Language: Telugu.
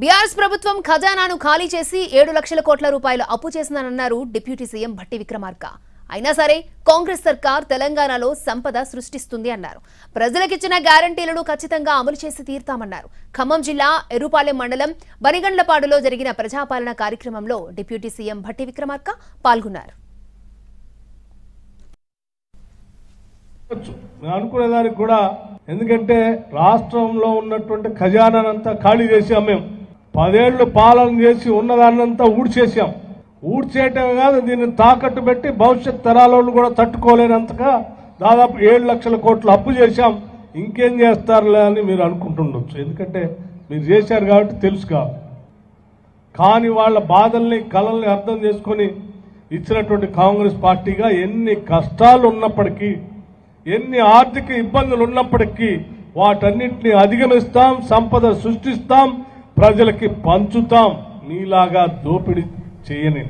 బీఆర్ఎస్ ప్రభుత్వం ఖజానాను ఖాళీ చేసి 7 లక్షల కోట్ల రూపాయలు అప్పు చేసిందన్నారు డిప్యూటీ సీఎం భట్టి విక్రమార్క. అయినా సరే కాంగ్రెస్ సర్కార్ తెలంగాణలో సంపద సృష్టిస్తుంది అన్నారు. ప్రజలకిచ్చిన గ్యారంటీలను ఖచ్చితంగా అమలు చేసి తీర్తామన్నారు. ఖమ్మం జిల్లా ఎర్రుపాలెం మండలం బనిగండ్లపాడులో జరిగిన ప్రజాపాలన కార్యక్రమంలో డిప్యూటీ సీఎం భట్టి విక్రమార్క పాల్గొన్నారు. అనుకునేదానికి కూడా ఎందుకంటే రాష్ట్రంలో ఉన్నటువంటి ఖజానానంతా ఖాళీ చేశాం. మేము 10 ఏళ్లు పాలన చేసి ఉన్నదాన్నంతా ఊడ్చేసాం. ఊడ్చేయటమే కాదు, దీన్ని తాకట్టు పెట్టి భవిష్యత్ తరాలను కూడా తట్టుకోలేనంతగా దాదాపు 7 లక్షల కోట్లు అప్పు చేశాం. ఇంకేం చేస్తారులే అని మీరు అనుకుంటుండొచ్చు, ఎందుకంటే మీరు చేశారు కాబట్టి తెలుసు కాబట్టి. కానీ వాళ్ళ బాధల్ని కలల్ని అర్థం చేసుకొని ఇచ్చినటువంటి కాంగ్రెస్ పార్టీగా ఎన్ని కష్టాలు ఉన్నప్పటికీ, ఎన్ని ఆర్థిక ఇబ్బందులు ఉన్నప్పటికీ వాటన్నింటినీ అధిగమిస్తాం, సంపద సృష్టిస్తాం, ప్రజలకి పంచుతాం. మీలాగా దోపిడీ చేయని